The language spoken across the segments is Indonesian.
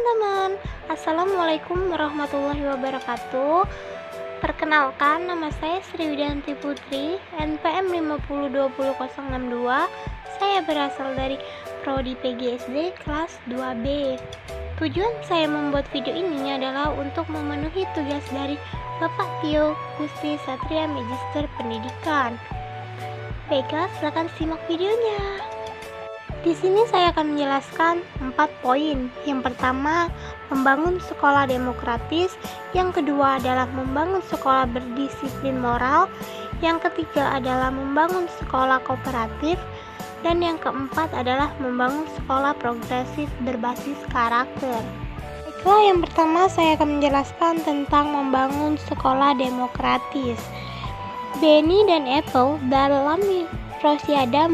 teman-teman, Assalamualaikum warahmatullahi wabarakatuh. Perkenalkan, nama saya Sri Widianti Putri, NPM 5020062. Saya berasal dari Prodi PGSD kelas 2B. Tujuan saya membuat video ini adalah untuk memenuhi tugas dari Bapak Tio Gusti Satria Magister Pendidikan. Baiklah, silakan simak videonya. Di sini saya akan menjelaskan 4 poin. Yang pertama, membangun sekolah demokratis. Yang kedua adalah membangun sekolah berdisiplin moral. Yang ketiga adalah membangun sekolah kooperatif. Dan yang keempat adalah membangun sekolah progresif berbasis karakter. Baiklah, yang pertama saya akan menjelaskan tentang membangun sekolah demokratis. Benny dan Apple dalam Rosiada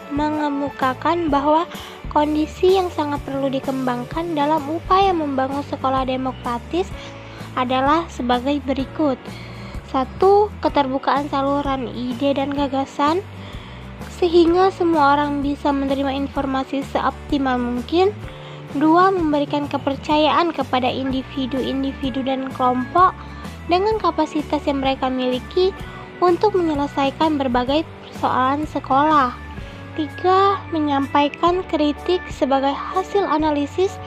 mengemukakan bahwa kondisi yang sangat perlu dikembangkan dalam upaya membangun sekolah demokratis adalah sebagai berikut. 1. Keterbukaan saluran ide dan gagasan sehingga semua orang bisa menerima informasi seoptimal mungkin. 2. Memberikan kepercayaan kepada individu-individu dan kelompok dengan kapasitas yang mereka miliki untuk menyelesaikan berbagai persoalan sekolah. 3. Menyampaikan kritik sebagai hasil analisis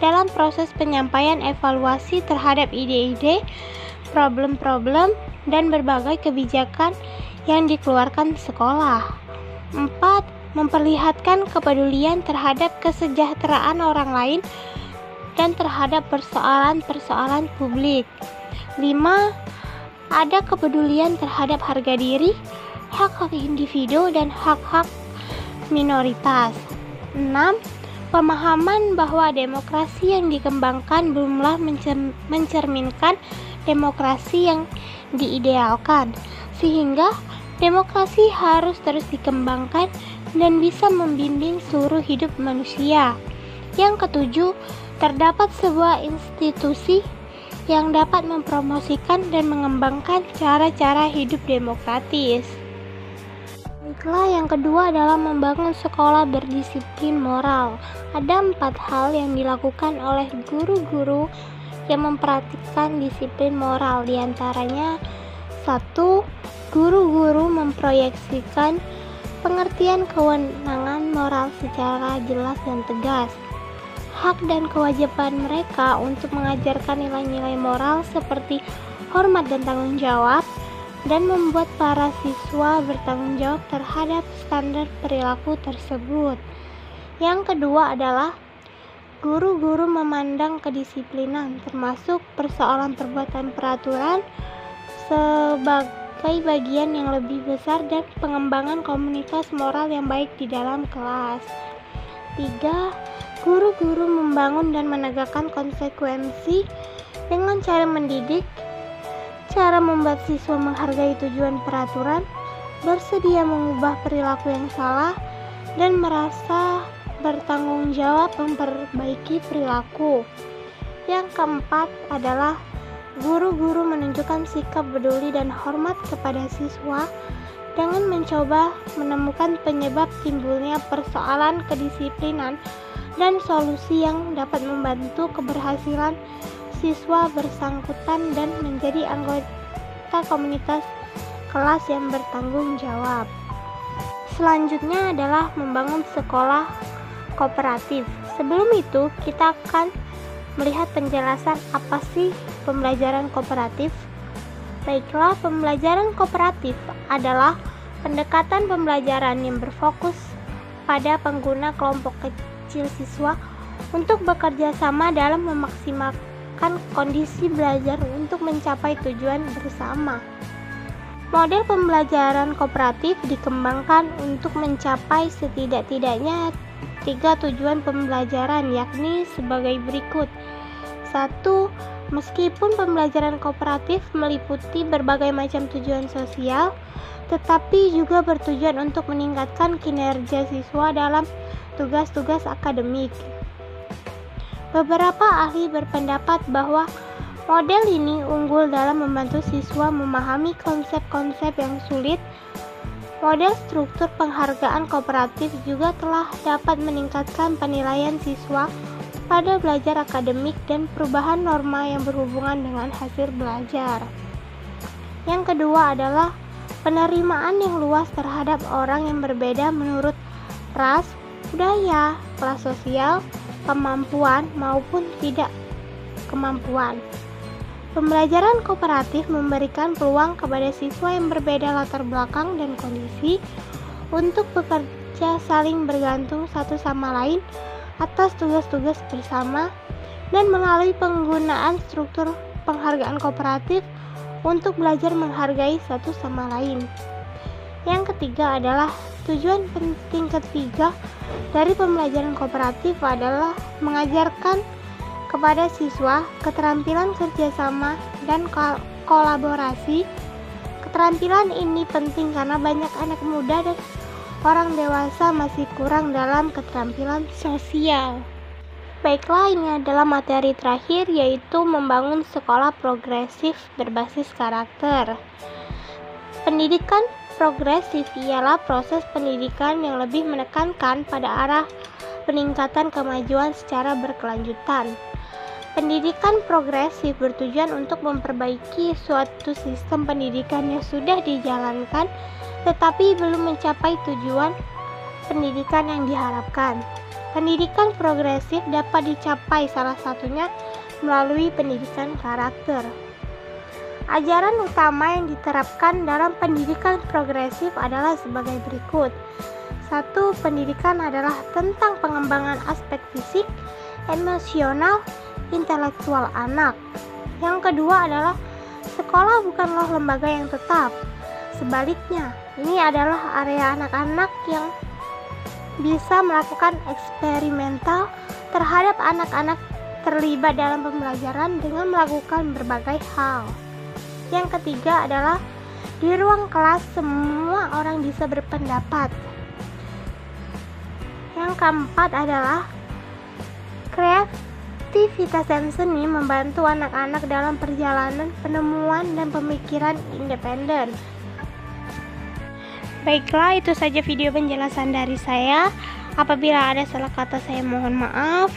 dalam proses penyampaian evaluasi terhadap ide-ide, problem-problem, dan berbagai kebijakan yang dikeluarkan sekolah. 4. Memperlihatkan kepedulian terhadap kesejahteraan orang lain dan terhadap persoalan-persoalan publik. 5. Ada kepedulian terhadap harga diri, hak-hak individu, dan hak-hak minoritas. 6. Pemahaman bahwa demokrasi yang dikembangkan belumlah mencerminkan demokrasi yang diidealkan, sehingga demokrasi harus terus dikembangkan dan bisa membimbing seluruh hidup manusia. Yang ketujuh, terdapat sebuah institusi yang dapat mempromosikan dan mengembangkan cara-cara hidup demokratis. Baiklah, yang kedua adalah membangun sekolah berdisiplin moral. Ada 4 hal yang dilakukan oleh guru-guru yang mempraktikkan disiplin moral. Di antaranya, 1. Guru-guru memproyeksikan pengertian kewenangan moral secara jelas dan tegas. Hak dan kewajiban mereka untuk mengajarkan nilai-nilai moral seperti hormat dan tanggung jawab, dan membuat para siswa bertanggung jawab terhadap standar perilaku tersebut. Yang kedua adalah guru-guru memandang kedisiplinan, termasuk persoalan perbuatan peraturan, sebagai bagian yang lebih besar dan pengembangan komunitas moral yang baik di dalam kelas. 3. Guru-guru membangun dan menegakkan konsekuensi dengan cara mendidik, cara membuat siswa menghargai tujuan peraturan, bersedia mengubah perilaku yang salah, dan merasa bertanggung jawab memperbaiki perilaku. Yang keempat adalah guru-guru menunjukkan sikap peduli dan hormat kepada siswa dengan mencoba menemukan penyebab timbulnya persoalan kedisiplinan dan solusi yang dapat membantu keberhasilan siswa bersangkutan dan menjadi anggota komunitas kelas yang bertanggung jawab. Selanjutnya adalah membangun sekolah kooperatif. Sebelum itu, kita akan melihat penjelasan apa sih pembelajaran kooperatif. Baiklah, pembelajaran kooperatif adalah pendekatan pembelajaran yang berfokus pada pengguna kelompok kecil siswa untuk bekerja sama dalam memaksimalkan kondisi belajar untuk mencapai tujuan bersama. Model pembelajaran kooperatif dikembangkan untuk mencapai setidak-tidaknya 3 tujuan pembelajaran, yakni sebagai berikut. 1. Meskipun pembelajaran kooperatif meliputi berbagai macam tujuan sosial, tetapi juga bertujuan untuk meningkatkan kinerja siswa dalam tugas-tugas akademik. Beberapa ahli berpendapat bahwa model ini unggul dalam membantu siswa memahami konsep-konsep yang sulit. Model struktur penghargaan kooperatif juga telah dapat meningkatkan penilaian siswa pada belajar akademik dan perubahan norma yang berhubungan dengan hasil belajar. Yang kedua adalah penerimaan yang luas terhadap orang yang berbeda menurut ras, budaya, kelas sosial, kemampuan maupun tidak kemampuan. Pembelajaran kooperatif memberikan peluang kepada siswa yang berbeda latar belakang dan kondisi untuk bekerja saling bergantung satu sama lain atas tugas-tugas bersama dan melalui penggunaan struktur penghargaan kooperatif untuk belajar menghargai satu sama lain. Yang ketiga adalah tujuan penting ketiga dari pembelajaran kooperatif adalah mengajarkan kepada siswa keterampilan kerjasama dan kolaborasi. Keterampilan ini penting karena banyak anak muda dan orang dewasa masih kurang dalam keterampilan sosial. Baiklah, ini adalah materi terakhir, yaitu membangun sekolah progresif berbasis karakter. Pendidikan progresif ialah proses pendidikan yang lebih menekankan pada arah peningkatan kemajuan secara berkelanjutan. Pendidikan progresif bertujuan untuk memperbaiki suatu sistem pendidikan yang sudah dijalankan tetapi belum mencapai tujuan pendidikan yang diharapkan. Pendidikan progresif dapat dicapai salah satunya melalui pendidikan karakter. Ajaran utama yang diterapkan dalam pendidikan progresif adalah sebagai berikut. 1. Pendidikan adalah tentang pengembangan aspek fisik, emosional, intelektual anak. Yang kedua adalah sekolah bukanlah lembaga yang tetap. Sebaliknya, ini adalah area anak-anak yang bisa melakukan eksperimental terhadap anak-anak terlibat dalam pembelajaran dengan melakukan berbagai hal. Yang ketiga adalah di ruang kelas semua orang bisa berpendapat. Yang keempat adalah kreativitas dan seni membantu anak-anak dalam perjalanan penemuan dan pemikiran independen. Baiklah, itu saja video penjelasan dari saya. Apabila ada salah kata, saya mohon maaf.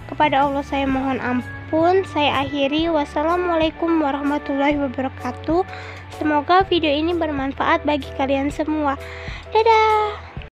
Kepada Allah saya mohon ampun. Saya akhiri. Wassalamualaikum warahmatullahi wabarakatuh. Semoga video ini bermanfaat bagi kalian semua. Dadah.